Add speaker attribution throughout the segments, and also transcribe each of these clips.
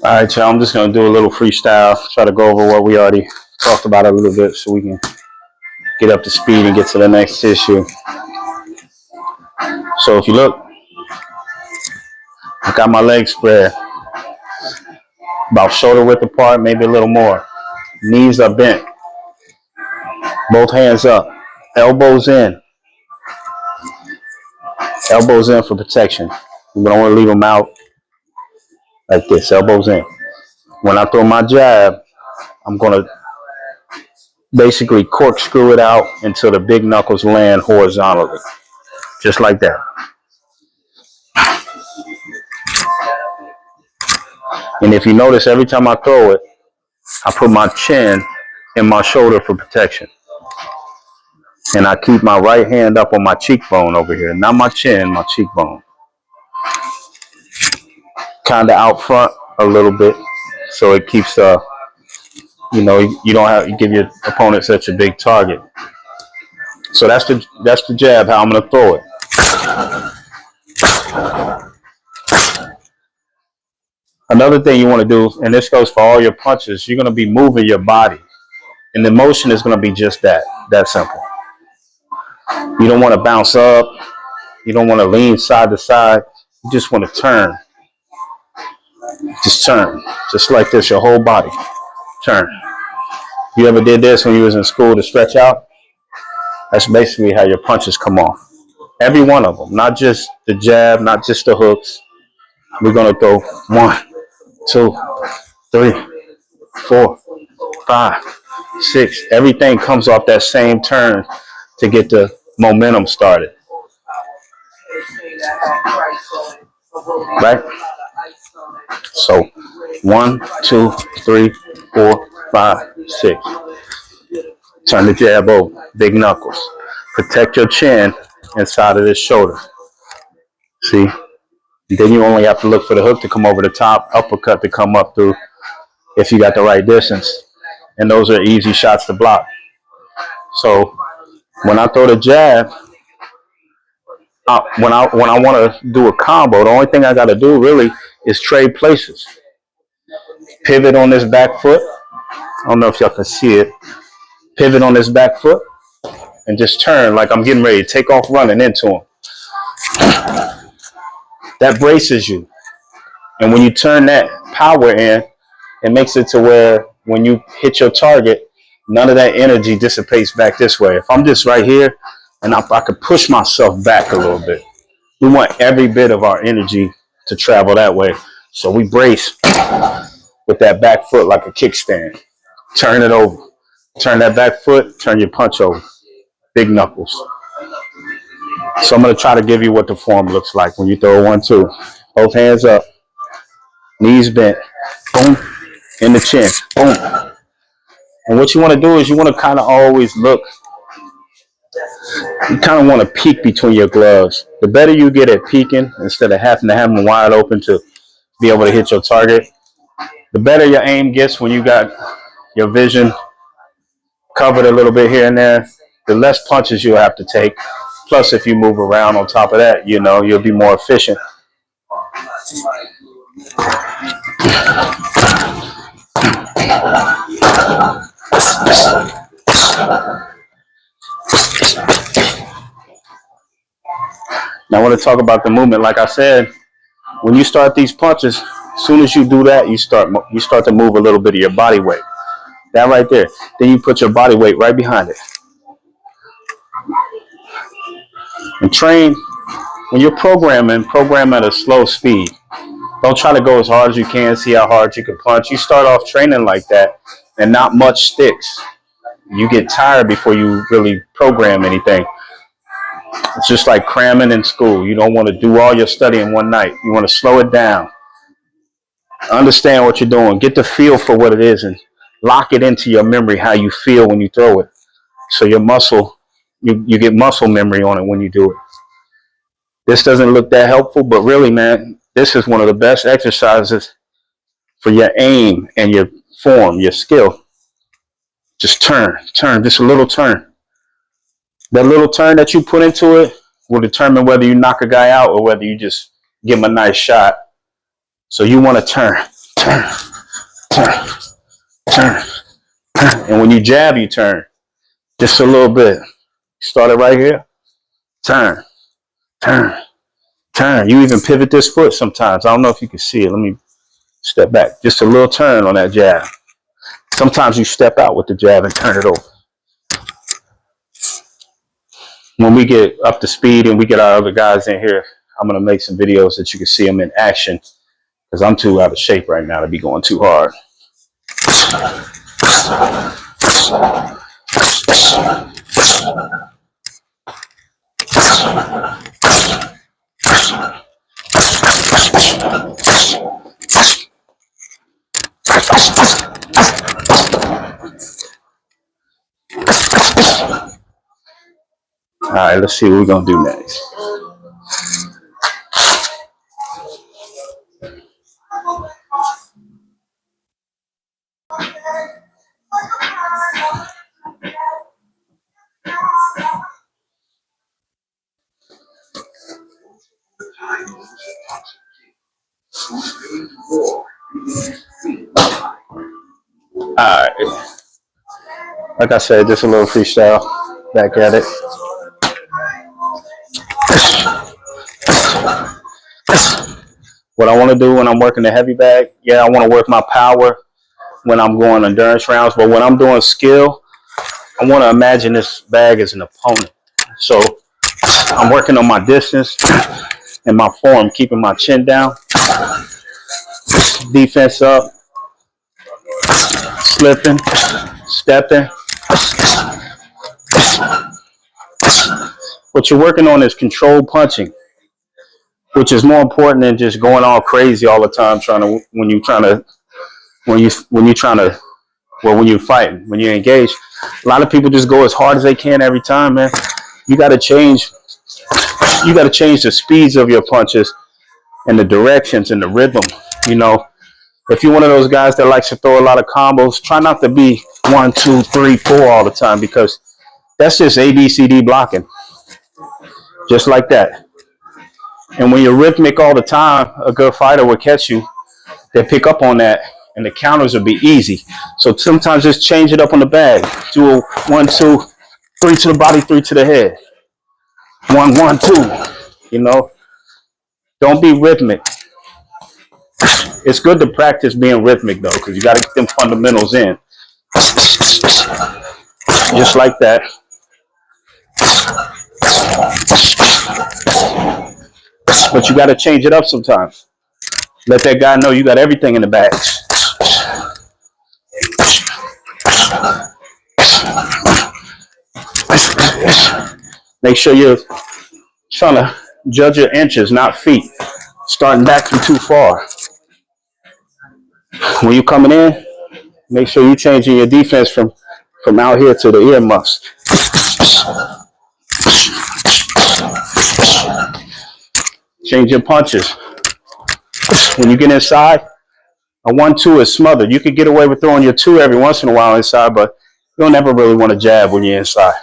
Speaker 1: All right, y'all, I'm just going to do a little freestyle, try to go over what we already talked about a little bit so we can get up to speed and get to the next issue. So if you look, I got my legs spread about shoulder width apart, maybe a little more. Knees are bent, both hands up, elbows in for protection. We don't want to leave them out like this, elbows in. When I throw my jab, I'm going to basically corkscrew it out until the big knuckles land horizontally, just like that. And if you notice, every time I throw it, I put my chin in my shoulder for protection. And I keep my right hand up on my cheekbone over here, not my chin, my cheekbone. Kind of out front a little bit, so it keeps you don't have to give your opponent such a big target. So that's the jab, how I'm gonna throw it. Another thing you want to do, and this goes for all your punches, you're gonna be moving your body, and the motion is gonna be just that simple. You don't want to bounce up, you don't want to lean side to side, you just want to turn. Just turn, just like this, your whole body, turn. You ever did this when you was in school to stretch out? That's basically how your punches come off. Every one of them, not just the jab, not just the hooks. We're gonna throw 1, 2, 3, 4, 5, 6. Everything comes off that same turn to get the momentum started. Right? So 1, 2, 3, 4, 5, 6. Turn the jab over, big knuckles. Protect your chin inside of this shoulder. See? And then you only have to look for the hook to come over the top, uppercut to come up through if you got the right distance. And those are easy shots to block. So when I throw the jab, when I want to do a combo, the only thing I got to do really is trade places. Pivot on this back foot. I don't know if y'all can see it. Pivot on this back foot and just turn like I'm getting ready to take off running into him. That braces you. And when you turn that power in, it makes it to where when you hit your target, none of that energy dissipates back this way. If I'm just right here and I could push myself back a little bit, we want every bit of our energy to travel that way. So we brace with that back foot like a kickstand. Turn it over. Turn that back foot, turn your punch over. Big knuckles. So I'm going to try to give you what the form looks like when you throw 1, 2. Both hands up. Knees bent. Boom. In the chin. Boom. And what you want to do is you want to kind of always look. You kind of want to peek between your gloves. The better you get at peeking, instead of having to have them wide open to be able to hit your target, the better your aim gets when you got your vision covered a little bit here and there, the less punches you'll have to take. Plus, if you move around on top of that, you'll be more efficient. Now, I want to talk about the movement. Like I said, when you start these punches, as soon as you do that, you start to move a little bit of your body weight. That right there. Then you put your body weight right behind it. And train, when you're programming, program at a slow speed. Don't try to go as hard as you can, see how hard you can punch. You start off training like that, and not much sticks. You get tired before you really program anything. It's just like cramming in school. You don't want to do all your study in one night. You want to slow it down. Understand what you're doing. Get the feel for what it is and lock it into your memory how you feel when you throw it. So your muscle, you get muscle memory on it when you do it. This doesn't look that helpful, but really, man, this is one of the best exercises for your aim and your form, your skill. Just turn, just a little turn. That little turn that you put into it will determine whether you knock a guy out or whether you just give him a nice shot So you want to turn, turn, turn, turn. And when you jab, you turn just a little bit. Start it right here. Turn, turn, turn. You even pivot this foot sometimes. I don't know if you can see it. Let me step back. Just a little turn on that jab. Sometimes you step out with the jab and turn it over. When we get up to speed and we get our other guys in here, I'm going to make some videos that you can see them in action because I'm too out of shape right now to be going too hard. All right, let's see what we're going to do next. All right. Like I said, just a little freestyle. Back at it. What I want to do when I'm working the heavy bag, yeah, I want to work my power when I'm going endurance rounds. But when I'm doing skill, I want to imagine this bag as an opponent. So I'm working on my distance and my form, keeping my chin down, defense up, slipping, stepping. What you're working on is controlled punching, which is more important than just going all crazy all the time when you're fighting, when you're engaged. A lot of people just go as hard as they can every time, man. You got to change the speeds of your punches and the directions and the rhythm. You know, if you're one of those guys that likes to throw a lot of combos, try not to be 1, 2, 3, 4 all the time, because that's just ABCD blocking, just like that. And when you're rhythmic all the time, a good fighter will catch you. They pick up on that, and the counters will be easy. So sometimes just change it up on the bag. Do a 1, 2, 3 to the body, 3 to the head. 1, 1, 2. You know, don't be rhythmic. It's good to practice being rhythmic though, because you got to get them fundamentals in. Just like that. But you got to change it up sometimes. Let that guy know you got everything in the bag. Make sure you're trying to judge your inches, not feet. Starting back from too far. When you're coming in, make sure you're changing your defense from out here to the earmuffs. Change your punches. When you get inside, a 1, 2 is smothered. You could get away with throwing your 2 every once in a while inside, but you'll never really want to jab when you're inside.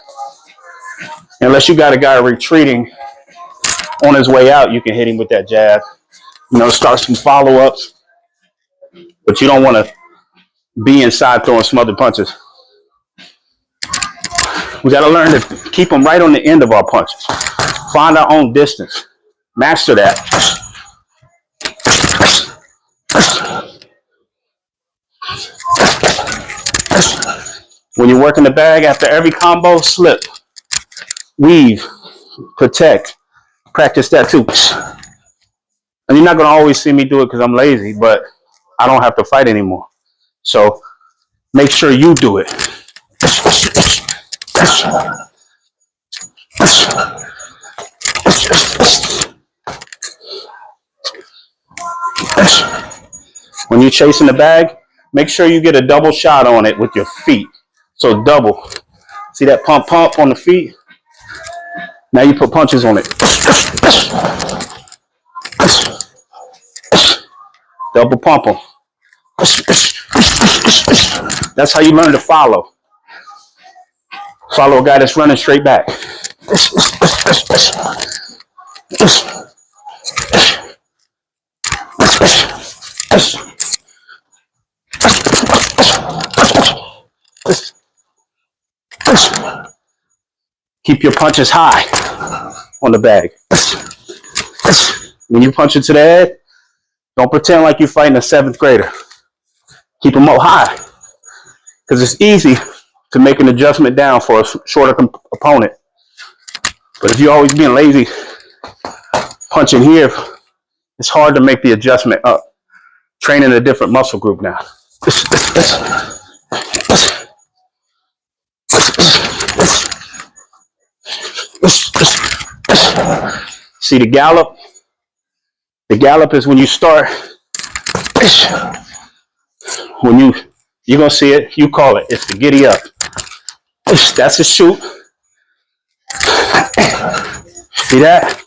Speaker 1: Unless you got a guy retreating on his way out, you can hit him with that jab. You know, start some follow-ups. But you don't want to be inside throwing smothered punches. We got to learn to keep them right on the end of our punches. Find our own distance. Master that. When you're working the bag, after every combo, slip, weave, protect. Practice that too. And you're not going to always see me do it because I'm lazy, but I don't have to fight anymore. So make sure you do it. When you're chasing the bag, make sure you get a double shot on it with your feet. So double. See that pump on the feet? Now you put punches on it. Double pump them. That's how you learn to follow. Follow a guy that's running straight back. Keep your punches high on the bag. When you punch it to the head, don't pretend like you're fighting a 7th grader. Keep them up high, because it's easy to make an adjustment down for a shorter opponent. But if you're always being lazy, punching here, it's hard to make the adjustment up. Training a different muscle group now. See the gallop? The gallop is when you start. When you're gonna see it, you call it. It's the giddy up. That's a shoot. See that?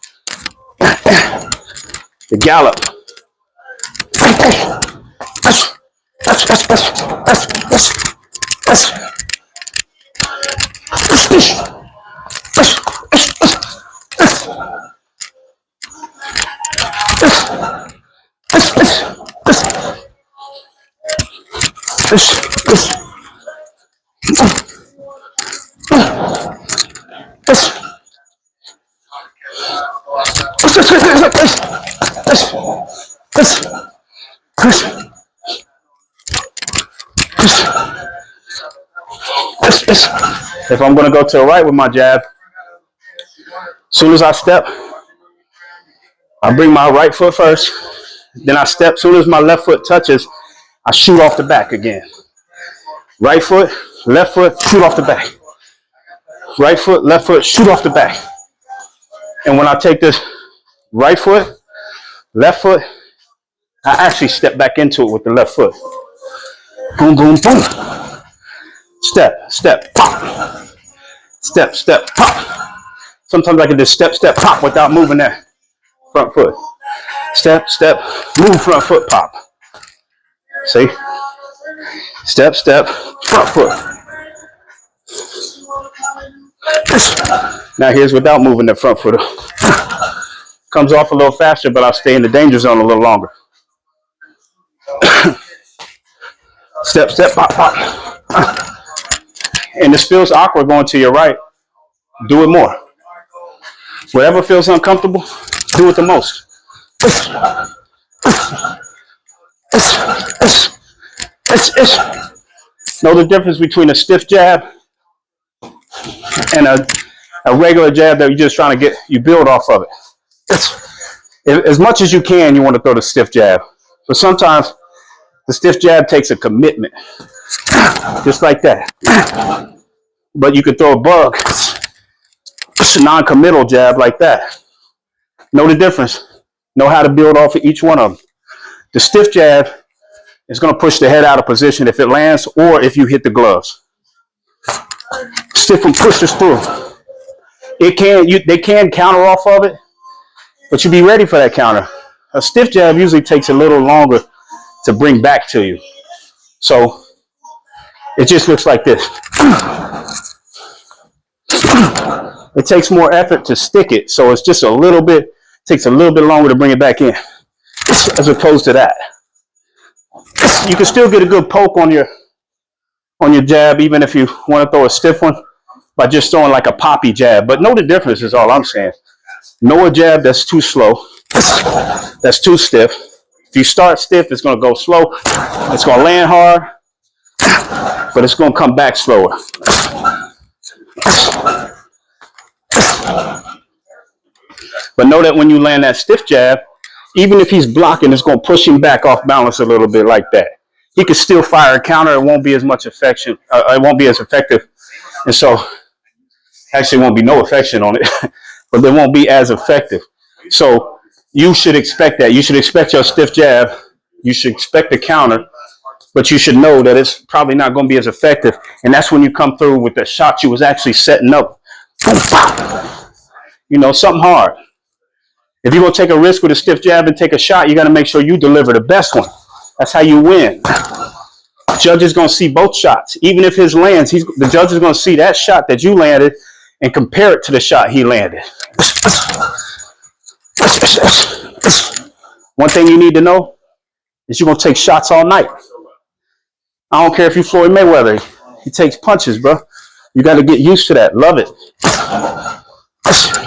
Speaker 1: The gallop. If I'm going to go to the right with my jab, as soon as I step, I bring my right foot first, then I step. As soon as my left foot touches, I shoot off the back again. Right foot, left foot, shoot off the back. Right foot, left foot, shoot off the back. And when I take this right foot, left foot, I actually step back into it with the left foot. Boom, boom, boom. Step, step, pop. Step, step, pop. Sometimes I can just step, step, pop without moving that front foot. Step, step, move front foot, pop. See? Step, step, front foot. Now here's without moving the front foot. Comes off a little faster, but I'll stay in the danger zone a little longer. Step, step, pop, pop. And this feels awkward going to your right. Do it more. Whatever feels uncomfortable, do it the most. Know the difference between a stiff jab and a regular jab that you're just trying to you build off of it. As much as you can, you want to throw the stiff jab. But sometimes the stiff jab takes a commitment, just like that. But you could throw a bug, it's a non-committal jab like that. Know the difference. Know how to build off of each one of them. The stiff jab is going to push the head out of position if it lands or if you hit the gloves. Stiff one pushes through. They can counter off of it, but you be ready for that counter. A stiff jab usually takes a little longer to bring back to you. So it just looks like this. It takes more effort to stick it, so it's just takes a little bit longer to bring it back in, as opposed to that. You can still get a good poke on your jab, even if you want to throw a stiff one, by just throwing like a poppy jab. But know the difference is all I'm saying. Know a jab that's too slow, that's too stiff. If you start stiff, it's going to go slow. It's going to land hard, but it's going to come back slower. But know that when you land that stiff jab, even if he's blocking, it's going to push him back off balance a little bit like that. He can still fire a counter. It won't be as much affection. It won't be as effective. And so, actually won't be no affection on it, but it won't be as effective. So you should expect that. You should expect your stiff jab. You should expect a counter, but you should know that it's probably not going to be as effective. And that's when you come through with the shot you was actually setting up. You know, something hard. If you're going to take a risk with a stiff jab and take a shot, you got to make sure you deliver the best one. That's how you win. The judge is going to see both shots. Even if his lands, the judge is going to see that shot that you landed and compare it to the shot he landed. One thing you need to know is you're going to take shots all night. I don't care if you're Floyd Mayweather. He takes punches, bro. You got to get used to that. Love it.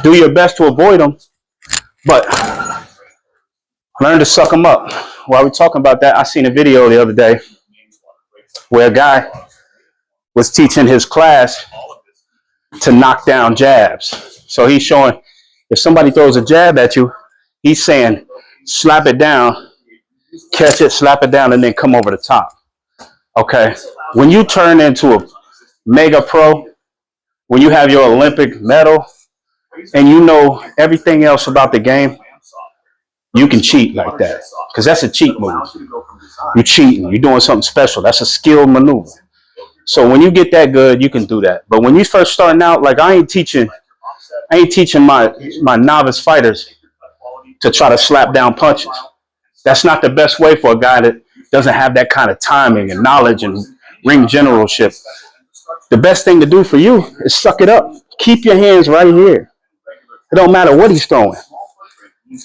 Speaker 1: Do your best to avoid them, but learn to suck them up. While we're talking about that, I seen a video the other day where a guy was teaching his class to knock down jabs. So he's showing if somebody throws a jab at you, he's saying slap it down, catch it, slap it down, and then come over the top. Okay. When you turn into a mega pro, when you have your Olympic medal, and you know everything else about the game, you can cheat like that. Because that's a cheat move. You're cheating. You're doing something special. That's a skilled maneuver. So when you get that good, you can do that. But when you first starting out, like I ain't teaching my novice fighters to try to slap down punches. That's not the best way for a guy that doesn't have that kind of timing and knowledge and ring generalship. The best thing to do for you is suck it up. Keep your hands right here. It don't matter what he's throwing.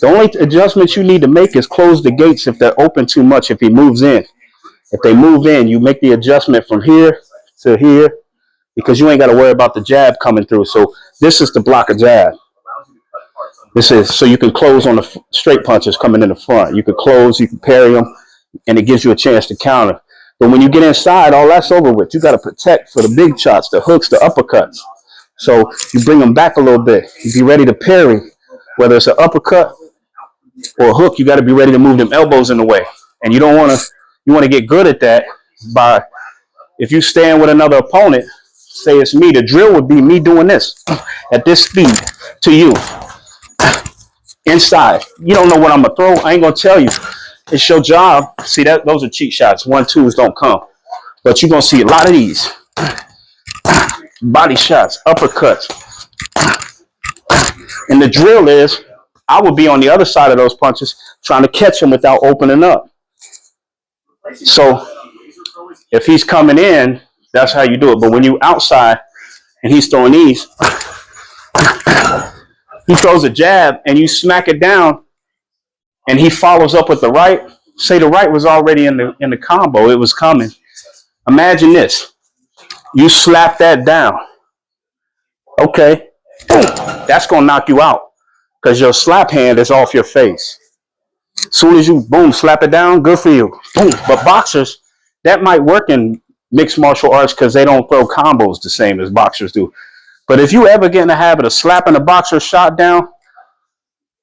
Speaker 1: The only adjustments you need to make is close the gates if they're open too much, if he moves in. If they move in, you make the adjustment from here to here because you ain't got to worry about the jab coming through. So this is to block a jab. This is so you can close on the straight punches coming in the front. You can close, you can parry them, and it gives you a chance to counter. But when you get inside, all that's over with. You got to protect for the big shots, the hooks, the uppercuts. So you bring them back a little bit. You be ready to parry. Whether it's an uppercut or a hook, you got to be ready to move them elbows in the way. And you don't want to. You want to get good at that by if you stand with another opponent. Say it's me. The drill would be me doing this at this speed to you inside. You don't know what I'm gonna throw. I ain't gonna tell you. It's your job. See that? Those are cheat shots. 1-2s don't come. But you're gonna see a lot of these body shots, uppercuts. And the drill is, I would be on the other side of those punches trying to catch him without opening up. So if he's coming in, that's how you do it. But when you outside and he's throwing these, he throws a jab and you smack it down and he follows up with the right. Say the right was already in the combo. It was coming. Imagine this. You slap that down. Okay. Boom. That's going to knock you out because your slap hand is off your face. As soon as you, boom, slap it down, good for you. Boom. But boxers, that might work in mixed martial arts because they don't throw combos the same as boxers do. But if you ever get in the habit of slapping a boxer's shot down,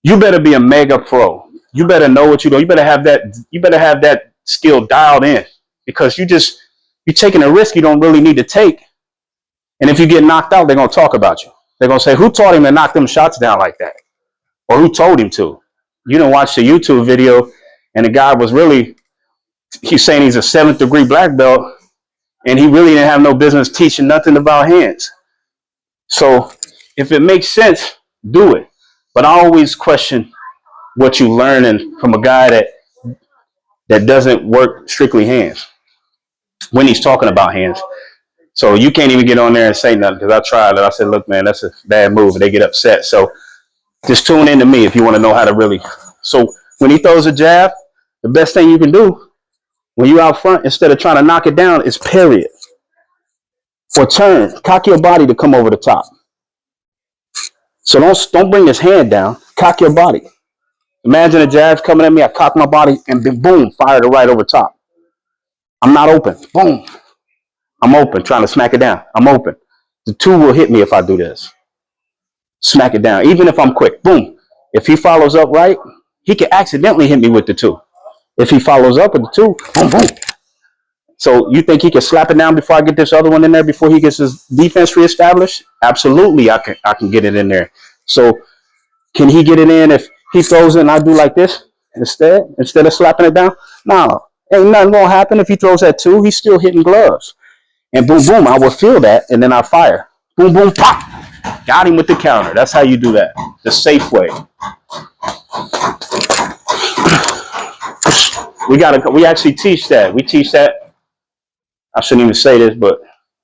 Speaker 1: you better be a mega pro. You better know what you do. You better have that skill dialed in because you're taking a risk you don't really need to take. And if you get knocked out, they're going to talk about you. They're going to say, who taught him to knock them shots down like that? Or who told him to? You didn't watch the YouTube video and the guy was he's saying he's a 7th degree black belt and he really didn't have no business teaching nothing about hands. So if it makes sense, do it. But I always question what you learning from a guy that doesn't work strictly hands when he's talking about hands. So you can't even get on there and say nothing because I tried it. I said, look, man, that's a bad move. And they get upset. So just tune in to me if you want to know how to really. So when he throws a jab, the best thing you can do when you're out front, instead of trying to knock it down, is parry it. Or turn. Cock your body to come over the top. So don't bring his hand down. Cock your body. Imagine a jab's coming at me. I cock my body and then boom, fire it right over top. I'm not open. Boom. I'm open, trying to smack it down. I'm open. The 2 will hit me if I do this. Smack it down. Even if I'm quick. Boom. If he follows up right, he can accidentally hit me with the 2. If he follows up with the 2, boom, boom. So you think he can slap it down before I get this other one in there before he gets his defense reestablished? Absolutely, I can get it in there. So can he get it in if he throws it and I do like this instead of slapping it down? No, ain't nothing gonna happen. If he throws that 2, he's still hitting gloves. And boom, boom, I will feel that, and then I fire. Boom, boom, pop. Got him with the counter. That's how you do that. The safe way. We actually teach that. We teach that. I shouldn't even say this, but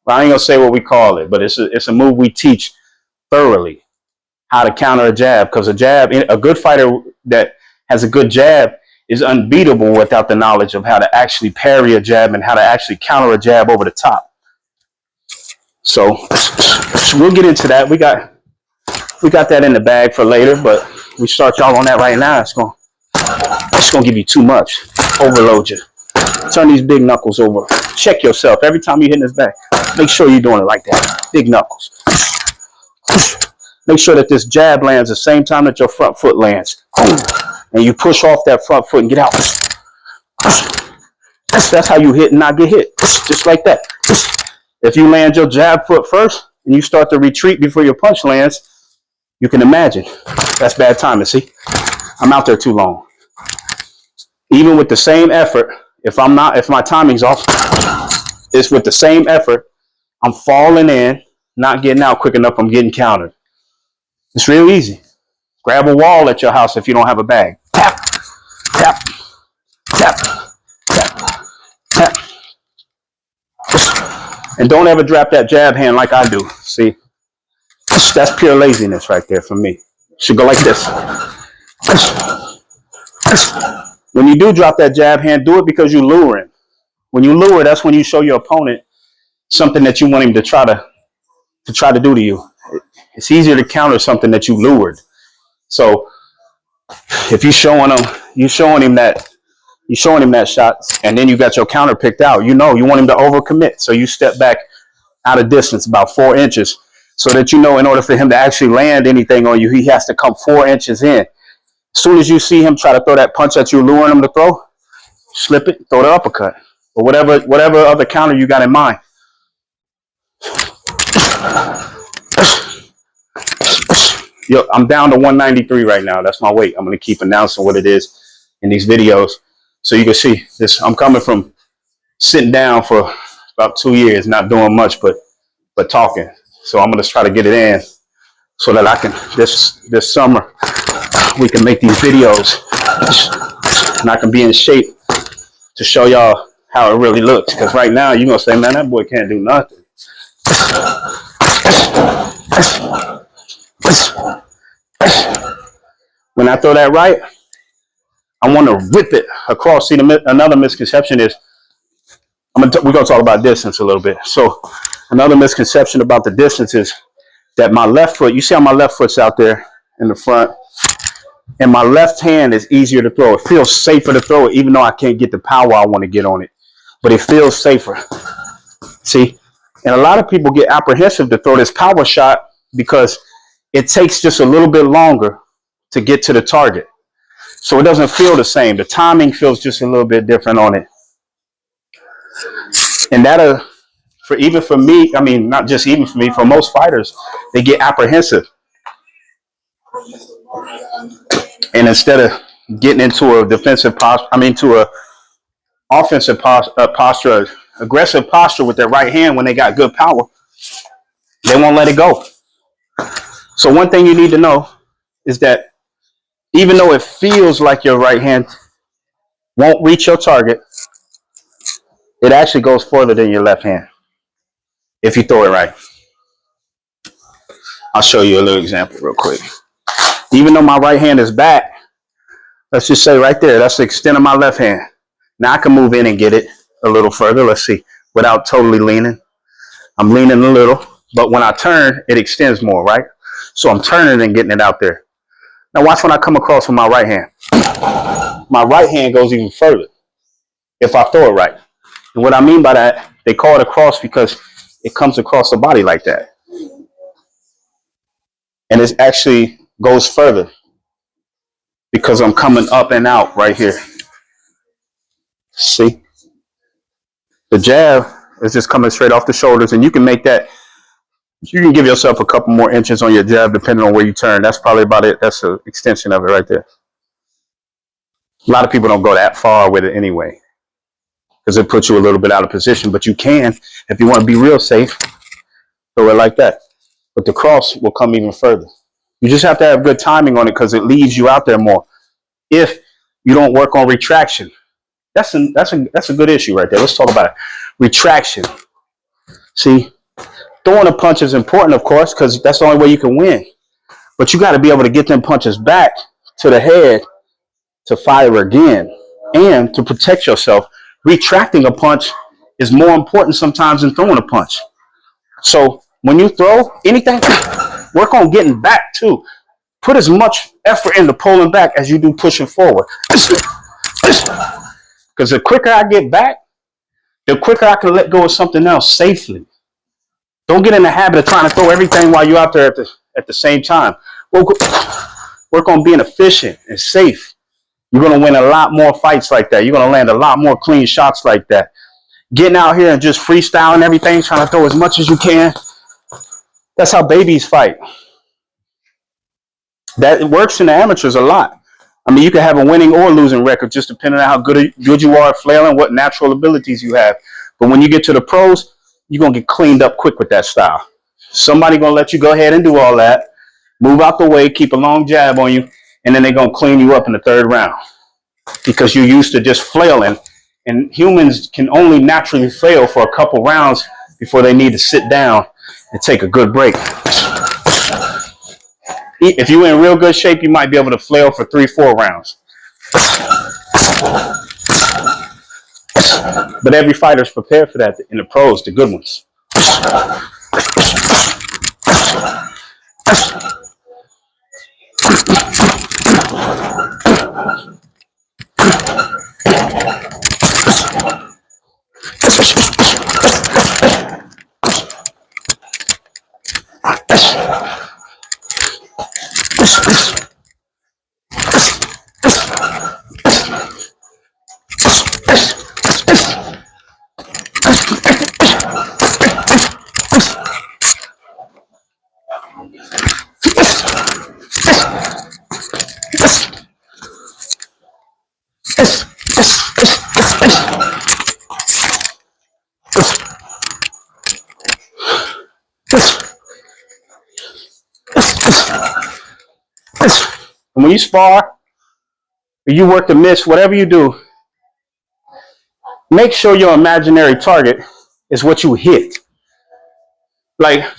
Speaker 1: I ain't gonna say what we call it. But it's a move we teach thoroughly. How to counter a jab, because a good fighter that has a good jab is unbeatable without the knowledge of how to actually parry a jab and how to actually counter a jab over the top. So we'll get into that. We got that in the bag for later, but we start y'all on that right now. It's gonna give you too much. Overload you. Turn these big knuckles over. Check yourself every time you hit this back. Make sure you're doing it like that. Big knuckles. Make sure that this jab lands the same time that your front foot lands. And you push off that front foot and get out. That's how you hit and not get hit. Just like that. If you land your jab foot first and you start to retreat before your punch lands, you can imagine. That's bad timing, see? I'm out there too long. Even with the same effort, if my timing's off, it's with the same effort, I'm falling in, not getting out quick enough, I'm getting countered. It's real easy. Grab a wall at your house if you don't have a bag. Tap, tap, tap, tap, tap. And don't ever drop that jab hand like I do. See? That's pure laziness right there for me. Should go like this. When you do drop that jab hand, do it because you're luring. When you lure, that's when you show your opponent something that you want him to try to do to you. It's easier to counter something that you lured. So if you're showing him that shot, and then you got your counter picked out, you want him to overcommit. So you step back out of distance about 4 inches so that in order for him to actually land anything on you, he has to come 4 inches in. As soon as you see him try to throw that punch that you're luring him to throw, slip it, throw the uppercut, or whatever other counter you got in mind. Yo, I'm down to 193 right now. That's my weight. I'm going to keep announcing what it is in these videos so you can see this. I'm coming from sitting down for about 2 years, not doing much but talking. So I'm going to try to get it in so that I can this summer we can make these videos and I can be in shape to show y'all how it really looks. Because right now you're going to say, man, that boy can't do nothing. When I throw that right, I want to rip it across. See, another misconception is, we're going to talk about distance a little bit. So another misconception about the distance is that my left foot, you see how my left foot's out there in the front, and my left hand is easier to throw. It feels safer to throw it, even though I can't get the power I want to get on it. But it feels safer. See? And a lot of people get apprehensive to throw this power shot because it takes just a little bit longer to get to the target. So it doesn't feel the same. The timing feels just a little bit different on it. And that, for me, I mean, not just even for me, for most fighters, they get apprehensive. And instead of getting into a defensive posture, to a offensive posture, aggressive posture with their right hand when they got good power, they won't let it go. So one thing you need to know is that even though it feels like your right hand won't reach your target, it actually goes further than your left hand if you throw it right. I'll show you a little example real quick. Even though my right hand is back, let's just say right there, that's the extent of my left hand. Now I can move in and get it a little further. Let's see, without totally leaning. I'm leaning a little, but when I turn, it extends more, right? So I'm turning and getting it out there. Now watch when I come across with my right hand. My right hand goes even further if I throw it right. And what I mean by that, they call it a cross because it comes across the body like that. And it actually goes further because I'm coming up and out right here. See? The jab is just coming straight off the shoulders, and you can make that, you can give yourself a couple more inches on your jab depending on where you turn. That's probably about it. That's an extension of it right there. A lot of people don't go that far with it anyway because it puts you a little bit out of position, but you can, if you want to be real safe, throw it like that. But the cross will come even further. You just have to have good timing on it because it leaves you out there more. If you don't work on retraction, that's a good issue right there. Let's talk about it. Retraction. See, throwing a punch is important, of course, because that's the only way you can win. But you got to be able to get them punches back to the head to fire again. And to protect yourself, retracting a punch is more important sometimes than throwing a punch. So when you throw anything, work on getting back too. Put as much effort into pulling back as you do pushing forward. Because the quicker I get back, the quicker I can let go of something else safely. Don't get in the habit of trying to throw everything while you're out there at the same time. Work on being efficient and safe. You're going to win a lot more fights like that. You're going to land a lot more clean shots like that. Getting out here and just freestyling everything, trying to throw as much as you can. That's how babies fight. That works in the amateurs a lot. I mean, you can have a winning or losing record just depending on how good you are at flailing, what natural abilities you have. But when you get to the pros, you're going to get cleaned up quick with that style. Somebody going to let you go ahead and do all that. Move out the way, keep a long jab on you, and then they're going to clean you up in the third round because you're used to just flailing. And humans can only naturally flail for a couple rounds before they need to sit down and take a good break. If you're in real good shape, you might be able to flail for 3-4 rounds. But every fighter's prepared for that in the pros, the good ones. And when you spar, or you work the mitts, whatever you do, make sure your imaginary target is what you hit. Like,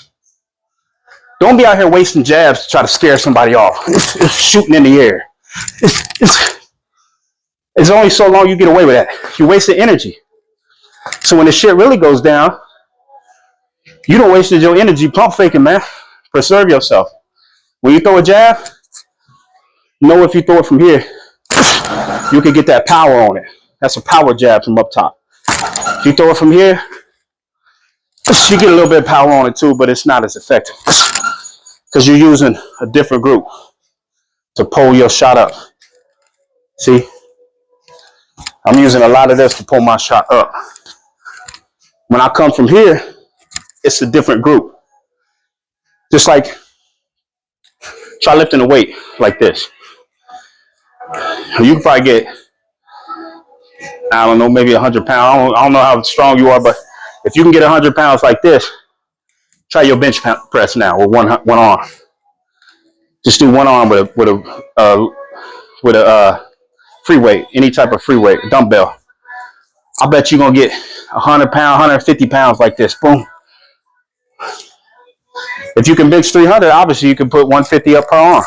Speaker 1: don't be out here wasting jabs to try to scare somebody off. It's shooting in the air. It's only so long you get away with that. You wasted energy. So when the shit really goes down, you don't wasted your energy pump faking, man. Preserve yourself. When you throw a jab, know if you throw it from here, you can get that power on it. That's a power jab from up top. If you throw it from here, you get a little bit of power on it too, but it's not as effective because you're using a different group to pull your shot up. See, I'm using a lot of this to pull my shot up. When I come from here, it's a different group. Just like, try lifting a weight like this. You can probably get, I don't know, maybe 100 pounds. I don't know how strong you are, but if you can get 100 pounds like this, try your bench press now with one arm. Just do one arm with a free weight, any type of free weight, dumbbell. I bet you're gonna get 100 pounds, 150 pounds like this. Boom. If you can bench 300, obviously you can put 150 up per arm.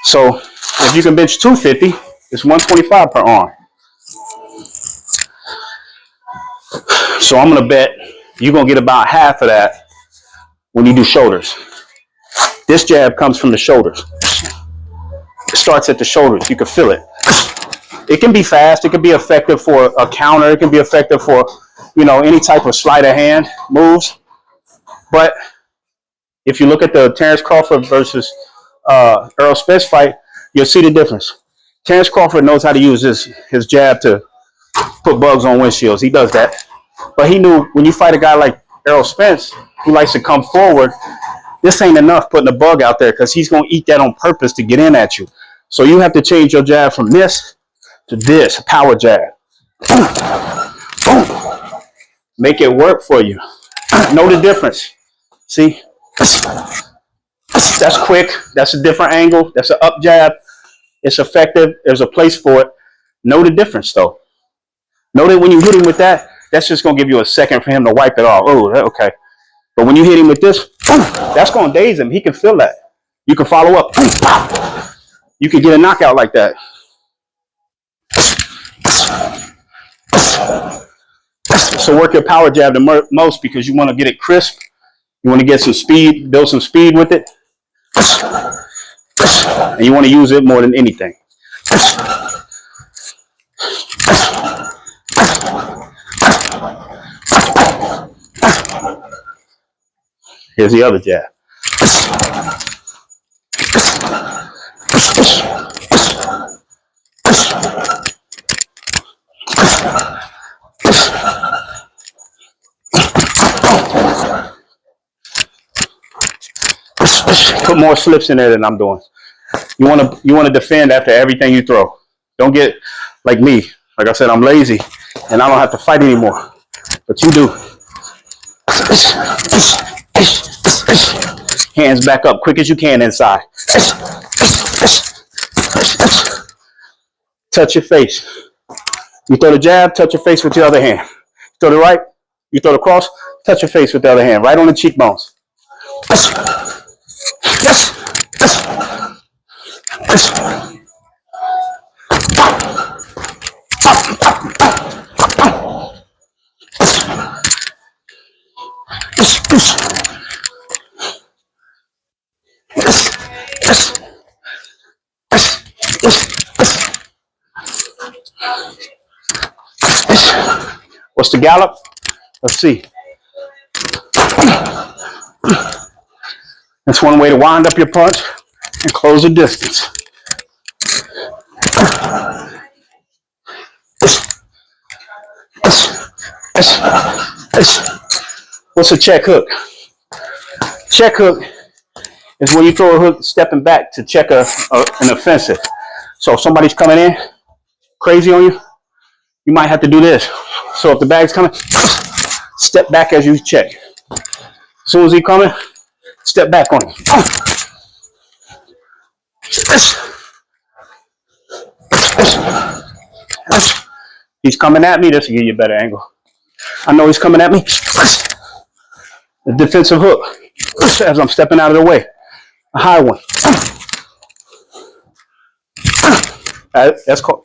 Speaker 1: So if you can bench 250, it's 125 per arm. So I'm gonna bet you're gonna get about half of that when you do shoulders. This jab comes from the shoulders. It starts at the shoulders. You can feel it. It can be fast. It can be effective for a counter. It can be effective for, any type of sleight of hand moves. But if you look at the Terrence Crawford versus Errol Spence fight, you'll see the difference. Terrence Crawford knows how to use his jab to put bugs on windshields. He does that. But he knew when you fight a guy like Errol Spence, who likes to come forward, this ain't enough putting a bug out there because he's going to eat that on purpose to get in at you. So you have to change your jab from this to this, power jab. Boom. Boom. Make it work for you. Know the difference. See? That's quick. That's a different angle. That's an up jab. It's effective. There's a place for it. Know the difference, though. Know that when you hit him with that, that's just going to give you a second for him to wipe it off. Oh, okay. But when you hit him with this, that's going to daze him. He can feel that. You can follow up. You can get a knockout like that. So work your power jab the most because you want to get it crisp. You want to get some speed, build some speed with it. And you want to use it more than anything. Here's the other jab. Put more slips in there than I'm doing. You want to defend after everything you throw. Don't get like me. Like I said, I'm lazy and I don't have to fight anymore. But you do. Hands back up quick as you can inside. Touch your face. You throw the jab, touch your face with your other hand. You throw the right, you throw the cross, touch your face with the other hand, right on the cheekbones. What's the gallop? Let's see. That's one way to wind up your punch and close the distance. What's a check hook? Check hook is when you throw a hook stepping back to check an offensive. So if somebody's coming in crazy on you, you might have to do this. So if the bag's coming, step back as you check. As soon as he's coming, step back on him. He's coming at me. This will give you a better angle. I know he's coming at me. A defensive hook as I'm stepping out of the way. A high one. That's called.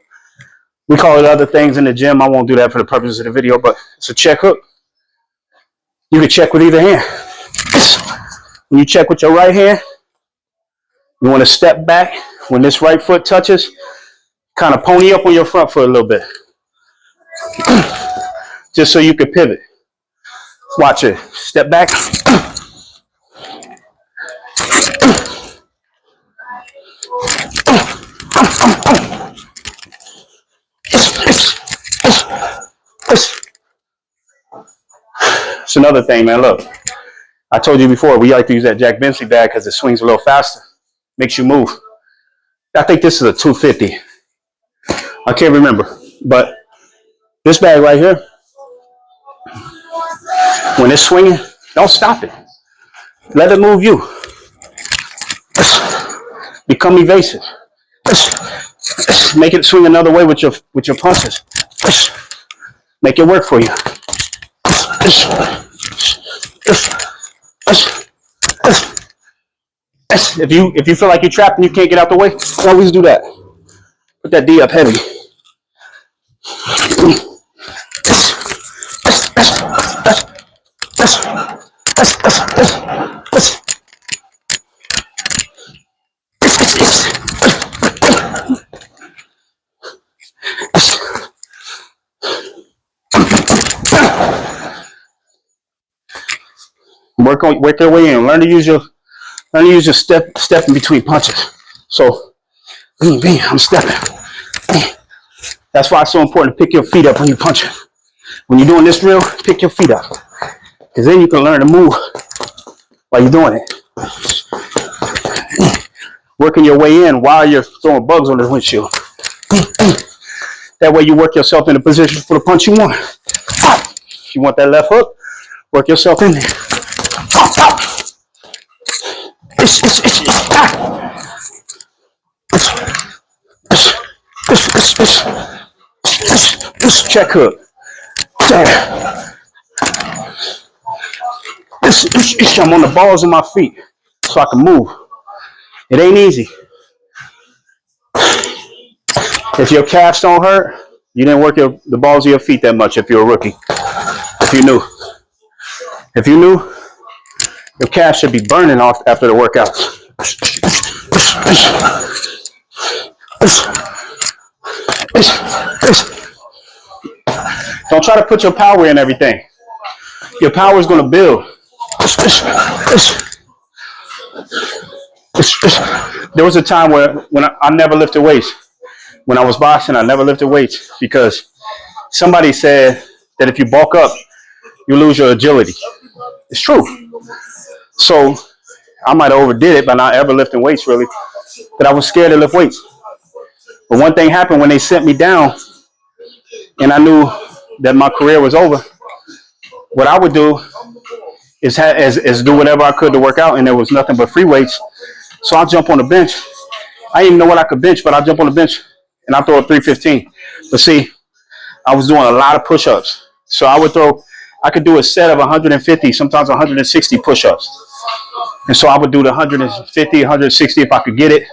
Speaker 1: We call it other things in the gym. I won't do that for the purposes of the video, but it's a check hook. You can check with either hand. When you check with your right hand, you want to step back. When this right foot touches, kind of pony up on your front foot a little bit. Just so you can pivot. Watch it. Step back. It's another thing, man. Look, I told you before, we like to use that Jack Bensley bag because it swings a little faster. Makes you move. I think this is a 250. I can't remember. But this bag right here, when it's swinging, don't stop it. Let it move you. Become evasive. Make it swing another way with your punches. Make it work for you. If you feel like you're trapped and you can't get out the way, always do that. Put that D up heavy. Work your way in. Learn to use your step in between punches. So, I'm stepping. That's why it's so important to pick your feet up when you're punching. When you're doing this drill, pick your feet up, because then you can learn to move while you're doing it. Working your way in while you're throwing bugs on the windshield. That way you work yourself in a position for the punch you want. If you want that left hook, work yourself in there. Check hook. I'm on the balls of my feet so I can move. It ain't easy. If your calves don't hurt, You didn't work the balls of your feet that much if you're a rookie. If you knew. If you knew, your calf should be burning off after the workouts. Don't try to put your power in everything. Your power is going to build. There was a time when I never lifted weights. When I was boxing, I never lifted weights because somebody said that if you bulk up, you lose your agility. It's true. So I might have overdid it by not ever lifting weights, really. But I was scared to lift weights. But one thing happened when they sent me down and I knew that my career was over. What I would do is do whatever I could to work out, and there was nothing but free weights. So I'll jump on the bench. I didn't even know what I could bench, but I'll jump on the bench and I'll throw a 315. But see, I was doing a lot of push-ups. So I could do a set of 150, sometimes 160 push-ups. And so I would do the 150, 160 if I could get it.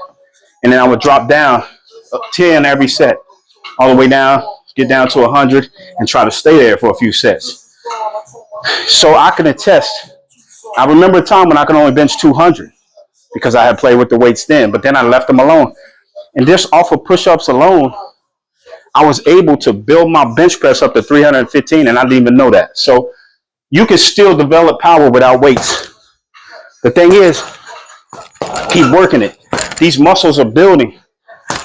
Speaker 1: And then I would drop down 10 every set, all the way down, get down to 100, and try to stay there for a few sets. So I can attest. I remember a time when I could only bench 200 because I had played with the weights then, but then I left them alone. And just off of push-ups alone, I was able to build my bench press up to 315, and I didn't even know that. So you can still develop power without weights. The thing is, keep working it. These muscles are building.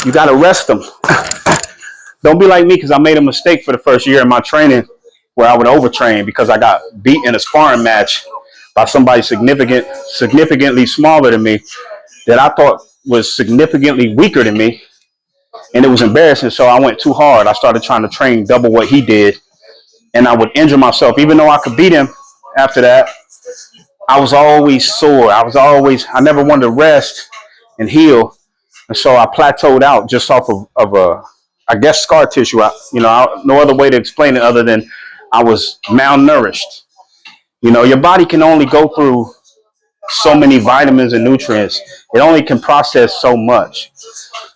Speaker 1: You got to rest them. Don't be like me, because I made a mistake for the first year in my training where I would overtrain because I got beat in a sparring match by somebody significantly smaller than me that I thought was significantly weaker than me. And it was embarrassing, so I went too hard. I started trying to train double what he did, and I would injure myself. Even though I could beat him after that, I was always sore. I never wanted to rest and heal. And so I plateaued out just off of I guess, scar tissue. No other way to explain it other than I was malnourished. Your body can only go through so many vitamins and nutrients. It only can process so much.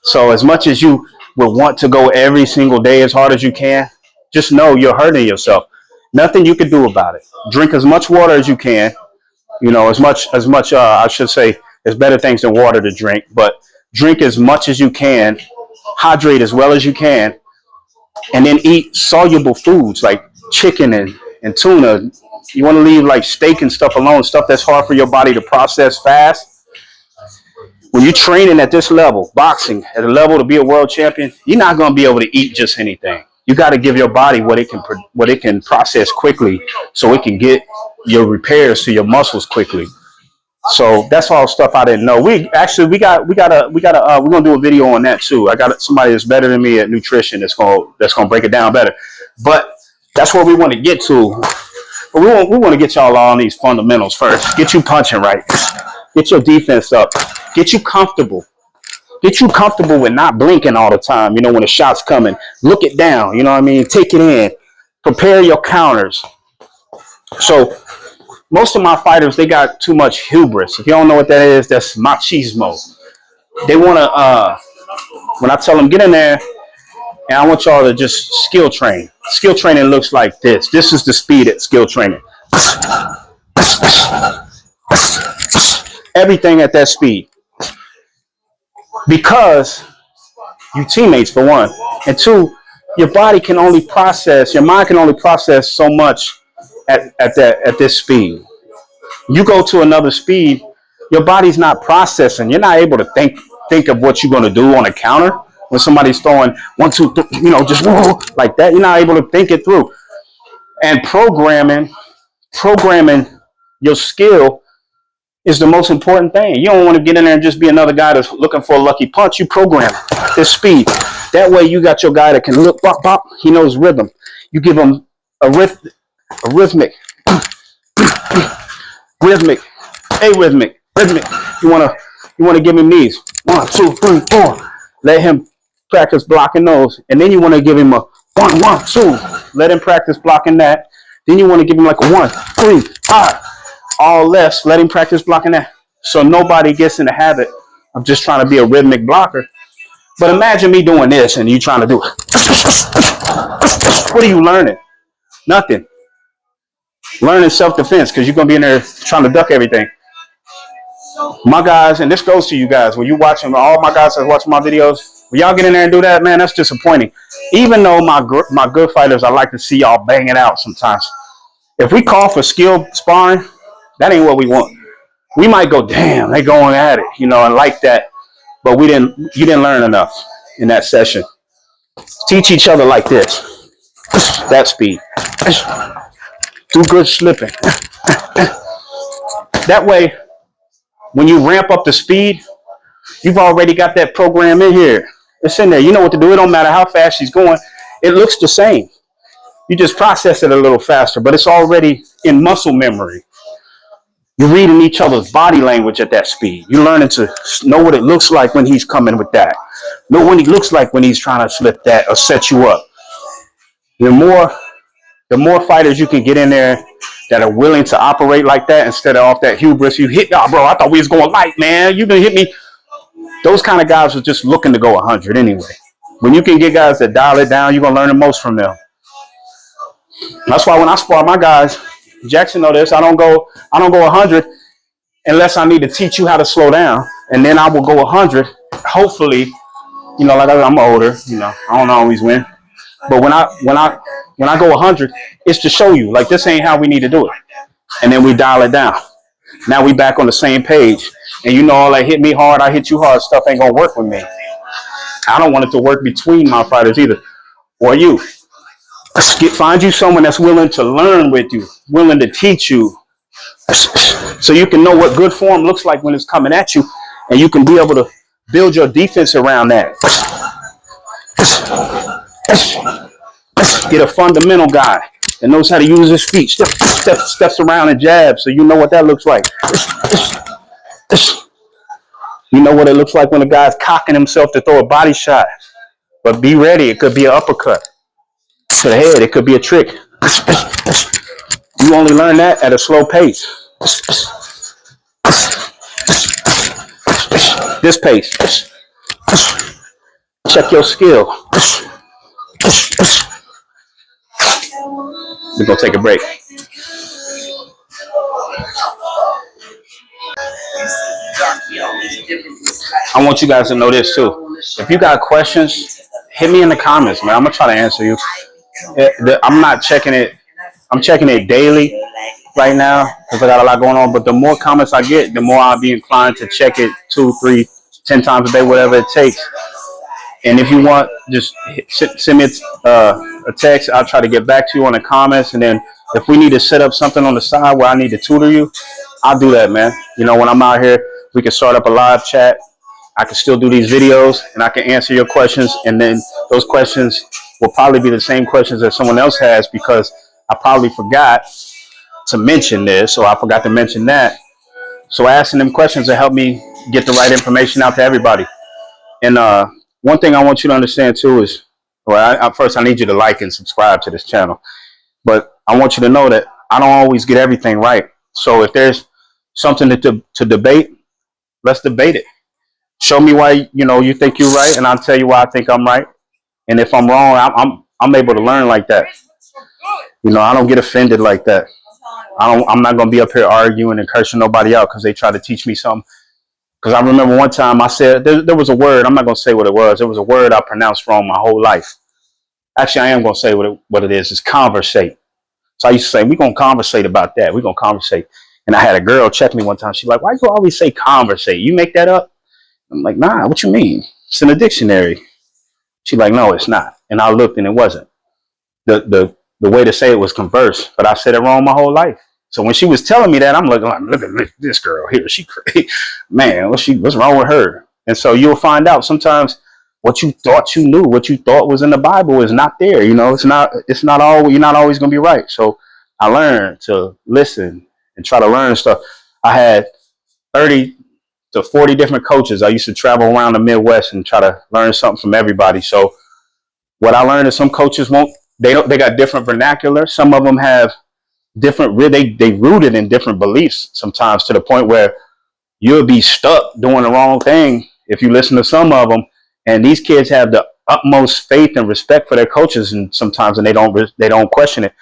Speaker 1: So as much as you would want to go every single day as hard as you can, just know you're hurting yourself. Nothing you can do about it. Drink as much water as you can. As much, I should say, there's better things than water to drink, but drink as much as you can, hydrate as well as you can, and then eat soluble foods like chicken and tuna. You want to leave like steak and stuff alone, stuff that's hard for your body to process fast. When you're training at this level, boxing at a level to be a world champion, you're not going to be able to eat just anything. You got to give your body what it can process quickly, so it can get your repairs to your muscles quickly. So that's all stuff I didn't know. We're gonna do a video on that too. I got somebody that's better than me at nutrition that's gonna break it down better. But that's where we want to get to. But we want to get y'all on these fundamentals first. Get you punching right. Get your defense up. Get you comfortable. Get you comfortable with not blinking all the time. When the shot's coming, look it down. You know what I mean? Take it in. Prepare your counters. So most of my fighters, they got too much hubris. If you don't know what that is, that's machismo. They want to, when I tell them, get in there, and I want y'all to just skill train. Skill training looks like this. This is the speed at skill training. Everything at that speed. Because you teammates, for one. And two, your mind can only process so much at this speed. You go to another speed, your body's not processing. You're not able to think of what you're going to do on a counter when somebody's throwing 1, 2, 3, just like that. You're not able to think it through. And programming your skill is the most important thing. You don't want to get in there and just be another guy that's looking for a lucky punch. You program this speed. That way you got your guy that can look, pop, pop. He knows rhythm. You give him a rhythmic. You want to give him these 1, 2, 3, 4. Let him practice blocking those, and then you want to give him a 1, 1, 2. Let him practice blocking that. Then you want to give him like a 1, 3, 5. All lefts. Let him practice blocking that. So nobody gets in the habit of just trying to be a rhythmic blocker. But imagine me doing this and you trying to do it. What are you learning? Nothing. Learning self-defense because you're going to be in there trying to duck everything. My guys, and this goes to you guys, when you watching, all my guys that watch my videos, when y'all get in there and do that, man, that's disappointing. Even though my good fighters, I like to see y'all bang it out sometimes. If we call for skill sparring, that ain't what we want. We might go, damn, they going at it, you know, and like that. But you didn't learn enough in that session. Teach each other like this. That speed. Do good slipping. That way, when you ramp up the speed, you've already got that program in here. It's in there. You know what to do. It don't matter how fast she's going. It looks the same. You just process it a little faster, but it's already in muscle memory. You're reading each other's body language at that speed. You're learning to know what it looks like when he's coming with that. Know what he looks like when he's trying to slip that or set you up. The more fighters you can get in there that are willing to operate like that instead of off that hubris. You hit, oh, bro, I thought we was going light, man. You didn't hit me. Those kind of guys are just looking to go 100 anyway. When you can get guys that dial it down, you're going to learn the most from them. That's why when I spar my guys, Jackson know this, I don't go 100 unless I need to teach you how to slow down. And then I will go 100. Hopefully, you know, like I'm older, you know, I don't always win. But when I go 100, it's to show you, like, this ain't how we need to do it. And then we dial it down. Now we back on the same page. And you know, all that hit me hard, I hit you hard stuff ain't going to work with me. I don't want it to work between my fighters either. Or you. Find you someone that's willing to learn with you, willing to teach you, so you can know what good form looks like when it's coming at you, and you can be able to build your defense around that. Get a fundamental guy that knows how to use his feet, steps around and jabs, so you know what that looks like. You know what it looks like when a guy's cocking himself to throw a body shot. But be ready, it could be an uppercut to the head, it could be a trick. You only learn that at a slow pace. This pace. Check your skill. We're going to take a break. I want you guys to know this too. If you got questions, hit me in the comments, man. I'm going to try to answer you. I'm not checking it. I'm checking it daily right now because I got a lot going on. But the more comments I get, the more I'll be inclined to check it 2, 3, 10 times a day, whatever it takes. And if you want, just send me a text. I'll try to get back to you on the comments. And then if we need to set up something on the side where I need to tutor you, I'll do that, man. You know, when I'm out here, we can start up a live chat. I can still do these videos and I can answer your questions. And then those questions will probably be the same questions that someone else has because I probably forgot to mention this, or I forgot to mention that. So asking them questions will help me get the right information out to everybody. And one thing I want you to understand too is, well, first I need you to like and subscribe to this channel. But I want you to know that I don't always get everything right. So if there's something to debate, let's debate it. Show me why you think you're right, and I'll tell you why I think I'm right. And if I'm wrong, I'm able to learn like that. You know, I don't get offended like that. I'm not going to be up here arguing and cursing nobody out because they try to teach me something. Because I remember one time I said, there was a word, I'm not going to say what it was. There was a word I pronounced wrong my whole life. Actually, I am going to say what it is. It's conversate. So I used to say, we're going to conversate about that. We're going to conversate. And I had a girl check me one time. She's like, why do you always say conversate? You make that up? I'm like, nah, what you mean? It's in the dictionary. She's like, no, it's not. And I looked and it wasn't. The way to say it was converse, but I said it wrong my whole life. So when she was telling me that, I'm looking like, look at this girl here. She crazy. Man, what's wrong with her? And so you'll find out sometimes what you thought you knew, what you thought was in the Bible is not there. You know, you're not always going to be right. So I learned to listen and try to learn stuff. I had 30 to 40 different coaches. I used to travel around the Midwest and try to learn something from everybody. So what I learned is some coaches they got different vernacular. Some of them have different, they rooted in different beliefs sometimes to the point where you'll be stuck doing the wrong thing if you listen to some of them And these kids have the utmost faith and respect for their coaches, and sometimes and they don't question it.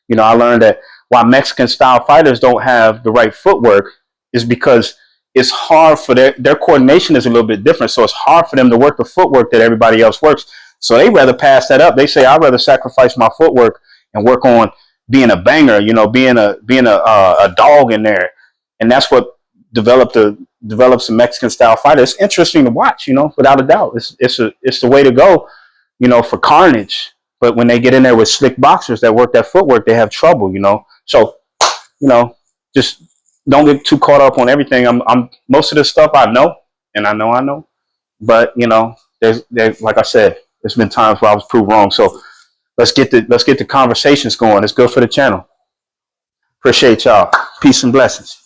Speaker 1: You know, I learned that why Mexican style fighters don't have the right footwork is because it's hard for their coordination is a little bit different. So it's hard for them to work the footwork that everybody else works. So they rather pass that up. They say, I'd rather sacrifice my footwork and work on being a banger, you know, being a dog in there. And that's what develops a Mexican style fighter. It's interesting to watch, you know, without a doubt. It's the way to go, you know, for carnage. But when they get in there with slick boxers that work that footwork, they have trouble, you know. So, you know, just don't get too caught up on everything. I'm most of this stuff I know, and I know. But you know, there's like I said, there's been times where I was proved wrong. So let's get the conversations going. It's good for the channel. Appreciate y'all. Peace and blessings.